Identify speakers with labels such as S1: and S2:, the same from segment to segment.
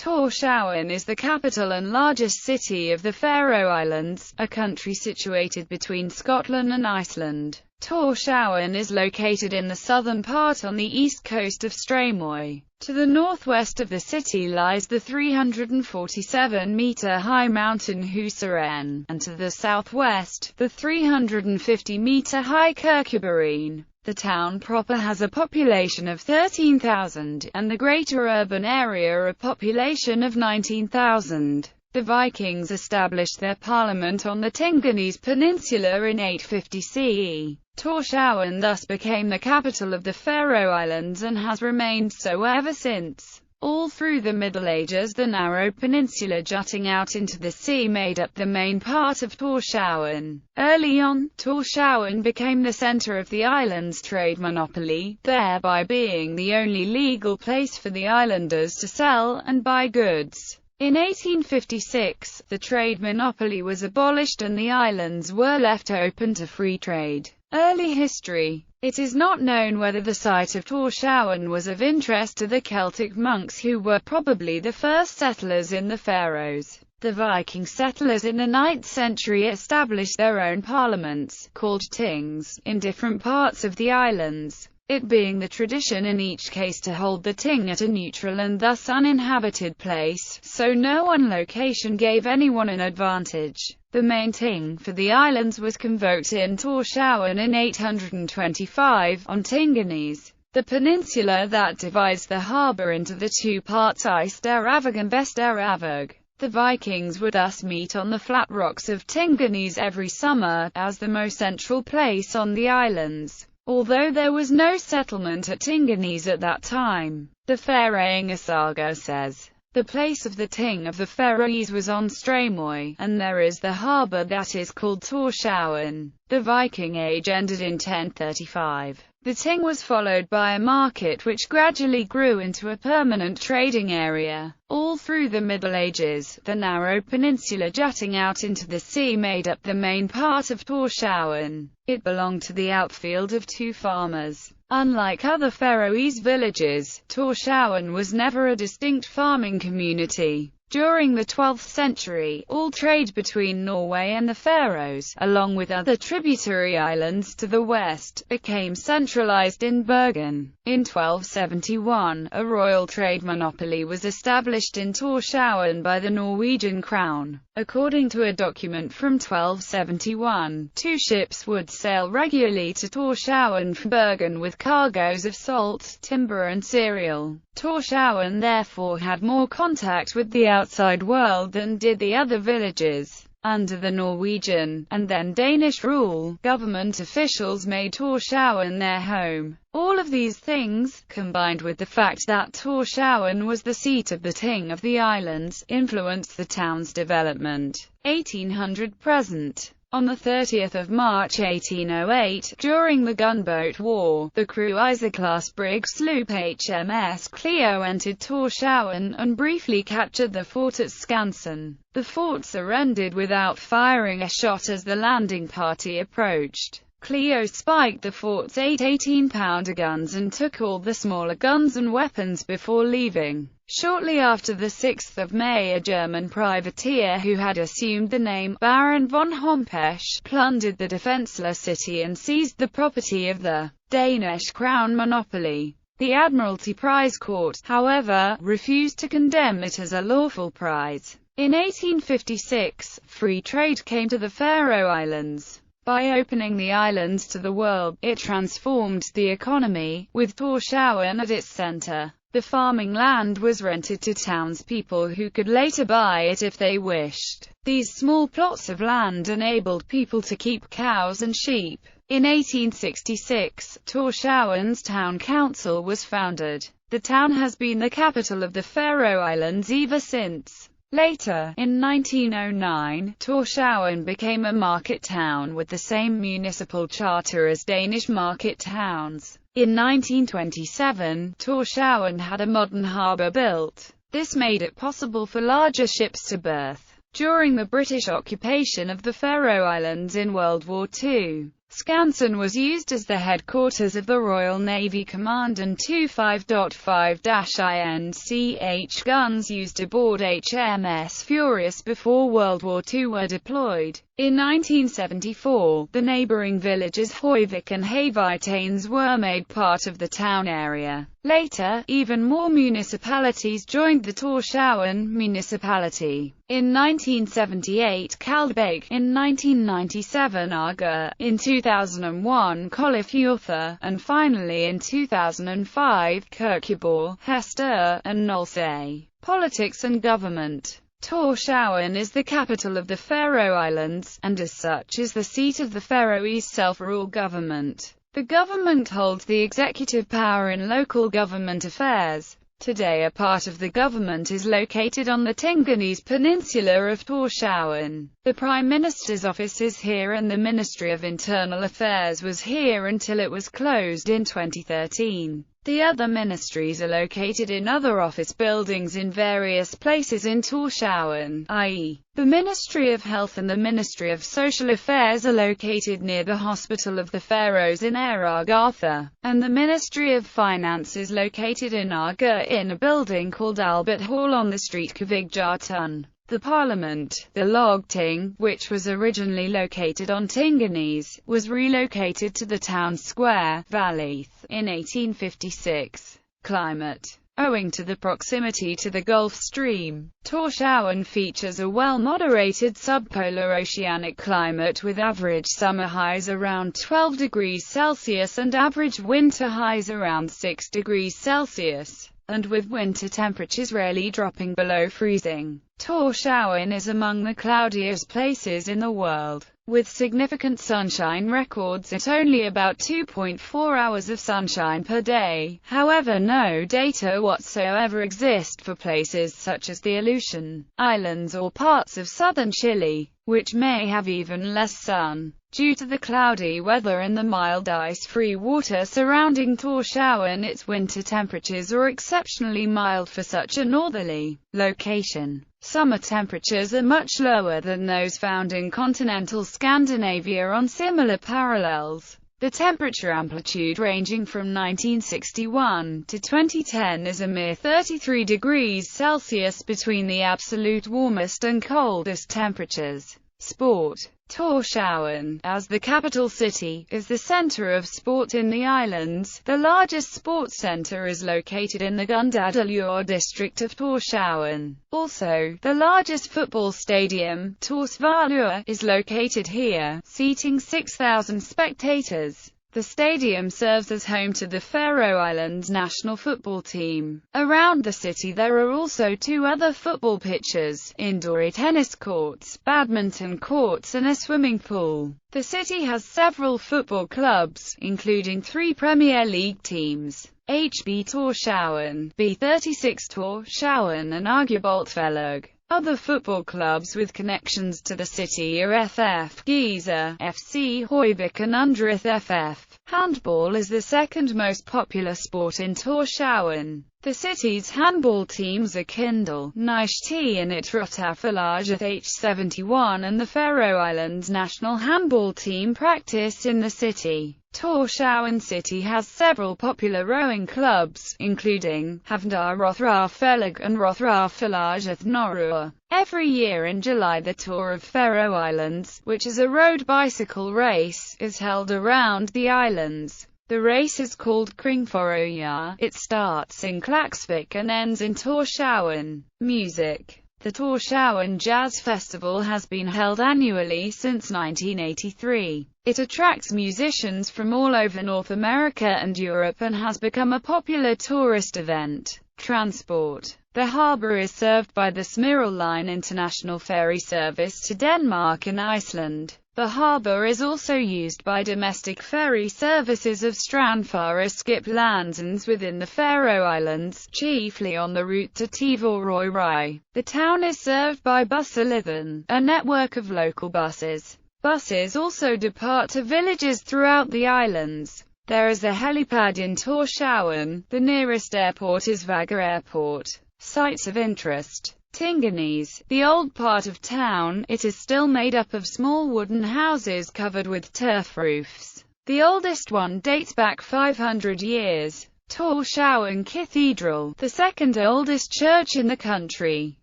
S1: Tórshavn is the capital and largest city of the Faroe Islands, a country situated between Scotland and Iceland. Tórshavn is located in the southern part on the east coast of Streymoy. To the northwest of the city lies the 347-metre-high mountain Húsarén, and to the southwest, the 350-metre-high Kirkjuborinn. The town proper has a population of 13,000, and the greater urban area a population of 19,000. The Vikings established their parliament on the Tinganes Peninsula in 850 CE. Tórshavn thus became the capital of the Faroe Islands and has remained so ever since. All through the Middle Ages, the narrow peninsula jutting out into the sea made up the main part of Tórshavn. Early on, Tórshavn became the center of the island's trade monopoly, thereby being the only legal place for the islanders to sell and buy goods. In 1856, the trade monopoly was abolished and the islands were left open to free trade. Early history. It is not known whether the site of Tórshavn was of interest to the Celtic monks who were probably the first settlers in the Faroes. The Viking settlers in the 9th century established their own parliaments, called tings, in different parts of the islands, it being the tradition in each case to hold the ting at a neutral and thus uninhabited place, so no one location gave anyone an advantage. The main ting for the islands was convoked in Tórshavn in 825, on Tinganes, the peninsula that divides the harbour into the two parts Easteravig and Vesteravig. The Vikings would thus meet on the flat rocks of Tinganes every summer, as the most central place on the islands. Although there was no settlement at Tinganes at that time, the Faroe Saga says, the place of the Ting of the Faroes was on Streymoy, and there is the harbour that is called Tórshavn. The Viking Age ended in 1035. The Ting was followed by a market which gradually grew into a permanent trading area. All through the Middle Ages, the narrow peninsula jutting out into the sea made up the main part of Tórshavn. It belonged to the outfield of two farmers. Unlike other Faroese villages, Tórshavn was never a distinct farming community. During the 12th century, all trade between Norway and the Faroes, along with other tributary islands to the west, became centralized in Bergen. In 1271, a royal trade monopoly was established in Tórshavn by the Norwegian crown. According to a document from 1271, two ships would sail regularly to Tórshavn from Bergen with cargoes of salt, timber and cereal. Tórshavn therefore had more contact with the outside world than did the other villages. Under the Norwegian, and then Danish rule, government officials made Tórshavn their home. All of these things, combined with the fact that Tórshavn was the seat of the Ting of the islands, influenced the town's development. 1800-present. On the 30th of March 1808, during the gunboat war, the cruiser-class brig sloop HMS Cleo entered Tórshavn and briefly captured the fort at Skansen. The fort surrendered without firing a shot as the landing party approached. Cleo spiked the fort's 8 18-pounder guns and took all the smaller guns and weapons before leaving. Shortly after the 6th of May, a German privateer who had assumed the name Baron von Hompesch plundered the defenseless city and seized the property of the Danish crown monopoly. The Admiralty Prize Court, however, refused to condemn it as a lawful prize. In 1856, free trade came to the Faroe Islands. By opening the islands to the world, it transformed the economy, with Tórshavn at its center. The farming land was rented to townspeople who could later buy it if they wished. These small plots of land enabled people to keep cows and sheep. In 1866, Tórshavn's town council was founded. The town has been the capital of the Faroe Islands ever since. Later, in 1909, Tórshavn became a market town with the same municipal charter as Danish market towns. In 1927, Tórshavn had a modern harbour built. This made it possible for larger ships to berth. During the British occupation of the Faroe Islands in World War II, Skansen was used as the headquarters of the Royal Navy Command, and 25.5-INCH guns used aboard HMS Furious before World War II were deployed. In 1974, the neighbouring villages Hoyvik and Havitanes were made part of the town area. Later, even more municipalities joined the Tórshavn municipality. In 1978 Kaldbæk, in 1997 Arga, in 2001 Kollafjörður, and finally in 2005 Kirkjubø, Hester, and Nolsøy. Politics and government. Tórshavn is the capital of the Faroe Islands, and as such is the seat of the Faroese self-rule government. The government holds the executive power in local government affairs. Today a part of the government is located on the Tinganese peninsula of Tórshavn. The Prime Minister's office is here, and the Ministry of Internal Affairs was here until it was closed in 2013. The other ministries are located in other office buildings in various places in Tórshavn, i.e., the Ministry of Health and the Ministry of Social Affairs are located near the Hospital of the Faroes in Argartha, and the Ministry of Finance is located in Arga in a building called Albert Hall on the street Kavigjartun. The Parliament, the Lagting, which was originally located on Tinganese, was relocated to the town square, Valleith, in 1856. Climate. Owing to the proximity to the Gulf Stream, Tórshavn features a well-moderated subpolar oceanic climate with average summer highs around 12 degrees Celsius and average winter highs around 6 degrees Celsius, and with winter temperatures rarely dropping below freezing. Tórshavn is among the cloudiest places in the world, with significant sunshine records at only about 2.4 hours of sunshine per day. However, no data whatsoever exist for places such as the Aleutian Islands or parts of southern Chile, which may have even less sun. Due to the cloudy weather and the mild ice-free water surrounding Tórshavn, its winter temperatures are exceptionally mild for such a northerly location. Summer temperatures are much lower than those found in continental Scandinavia on similar parallels. The temperature amplitude ranging from 1961 to 2010 is a mere 33 degrees Celsius between the absolute warmest and coldest temperatures. Sport. Tórshavn, as the capital city, is the center of sport in the islands. The largest sports center is located in the Gundadalur district of Tórshavn. Also, the largest football stadium, Tórsvallur, is located here, seating 6,000 spectators. The stadium serves as home to the Faroe Islands national football team. Around the city there are also two other football pitches, indoor tennis courts, badminton courts and a swimming pool. The city has several football clubs, including 3 Premier League teams: HB Tórshavn, B36 Tórshavn and Argaboltfelag. Other football clubs with connections to the city are FF Giza, FC Hoyvik and Underith FF. Handball is the second most popular sport in Tórshavn. The city's handball teams are Kindle, Nygaard and Attribution H71, and the Faroe Islands national handball team practice in the city. Tórshavn City has several popular rowing clubs, including Hafnarrothrafelag and Rothrafelag Norra. Every year in July the Tour of Faroe Islands, which is a road bicycle race, is held around the islands. The race is called Kringforoyar. It starts in Klaksvik and ends in Tórshavn. Music. The Tórshavn Jazz Festival has been held annually since 1983. It attracts musicians from all over North America and Europe and has become a popular tourist event. Transport. The harbour is served by the Smirl Line international ferry service to Denmark and Iceland. The harbour is also used by domestic ferry services of Strandfara skip landsons within the Faroe Islands, chiefly on the route to Tvøroyri. The town is served by Bussaliðin, a network of local buses. Buses also depart to villages throughout the islands. There is a helipad in Tórshavn. The nearest airport is Vaga Airport. Sites of interest. Tinganes, the old part of town, it is still made up of small wooden houses covered with turf roofs. The oldest one dates back 500 years. Tórshavn Cathedral, the second oldest church in the country.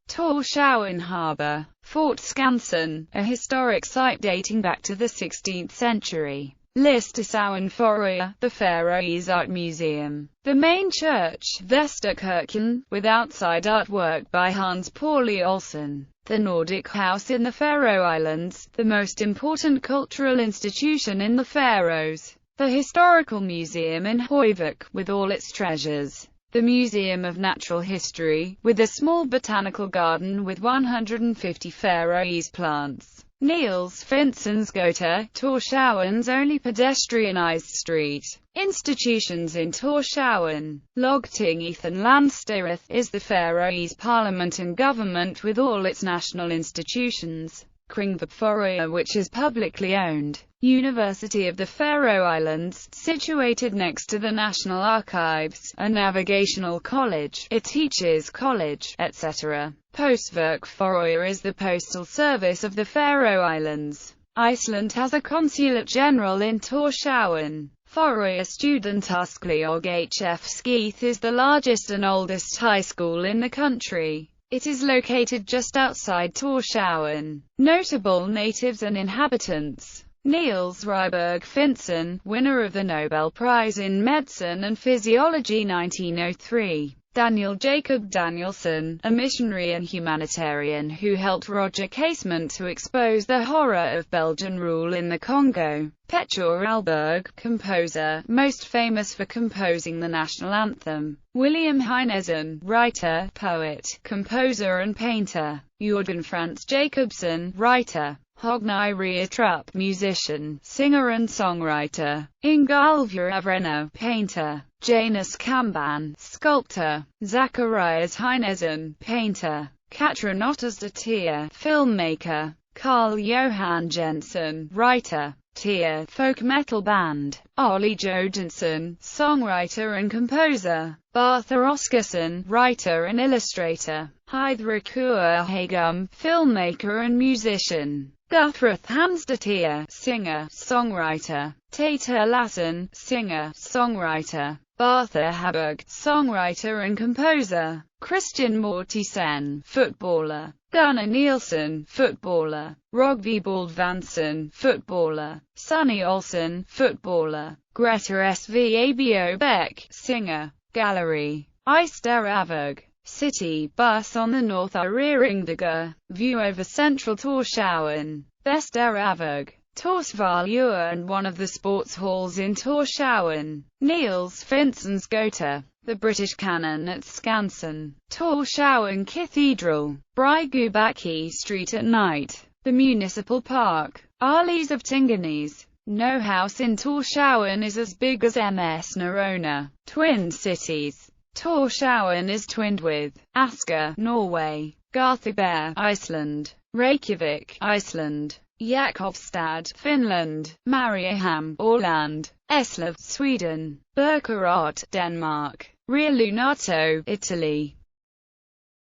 S1: Tórshavn Harbour. Fort Skansen, a historic site dating back to the 16th century. Listasauen Faroe, the Faroes Art Museum. The main church, Vesterkirken, with outside artwork by Hans Pauli Olsen. The Nordic House in the Faroe Islands, the most important cultural institution in the Faroes. The Historical Museum in Høyvik, with all its treasures. The Museum of Natural History, with a small botanical garden with 150 Faroese plants. Niels Finnsens Gata, Tórshavn's only pedestrianised street. Institutions in Tórshavn. Lagting Ethan Landsstyreth is the Faroese parliament and government with all its national institutions. Kringvarp Faroe, which is publicly owned. University of the Faroe Islands, situated next to the National Archives, a navigational college, a teachers' college, etc. Postverk Faroe is the postal service of the Faroe Islands. Iceland has a consulate general in Tórshavn. Faroe Studentskóli HF Skeith is the largest and oldest high school in the country. It is located just outside Tórshavn. Notable natives and inhabitants. Niels Ryberg Finsen, winner of the Nobel Prize in Medicine and Physiology 1903. Daniel Jacob Danielson, a missionary and humanitarian who helped Roger Casement to expose the horror of Belgian rule in the Congo. Petter Alberg, composer, most famous for composing the national anthem. William Heinesen, writer, poet, composer and painter. Jørgen Frans Jacobsen, writer. Hognai Riatrup, musician, singer and songwriter. Ingolfur Avreno, painter. Janus Kamban, sculptor. Zacharias Heinesen, painter. Katrin Ottersdottir, filmmaker. Carl Johan Jensen, writer. Tia, folk metal band. Ollie Jodensen, songwriter and composer. Bartha Oskarsson, writer and illustrator. Heidrechur Hagum, filmmaker and musician. Guthrith Hansdottir, singer, songwriter. Tata Lassen, singer, songwriter. Bartha Haberg, songwriter and composer. Christian Mortensen, footballer. Gunnar Nielsen, footballer. Rogvi Baldvansson, footballer. Sonny Olsen, footballer. Greta Svabo Beck, singer. Gallery. Eysteravåg. City bus on the North Ireringdaga. View over central Tórshavn. Vesterhavåg. Torsvalur and one of the sports halls in Tórshavn. Niels Finnsens Gata. The British Cannon at Skansen. Tórshavn Cathedral. Brygubaki Street at night. The Municipal Park. Arleys of Tinganes. No house in Tórshavn is as big as MS Nerona. Twin cities. Tórshavn is twinned with Asker, Norway. Garthaber, Iceland. Reykjavik, Iceland. Jakobstad, Finland. Mariehamn, Åland. Eslöv, Sweden. Birkerød, Denmark. Rio Lunato, Italy.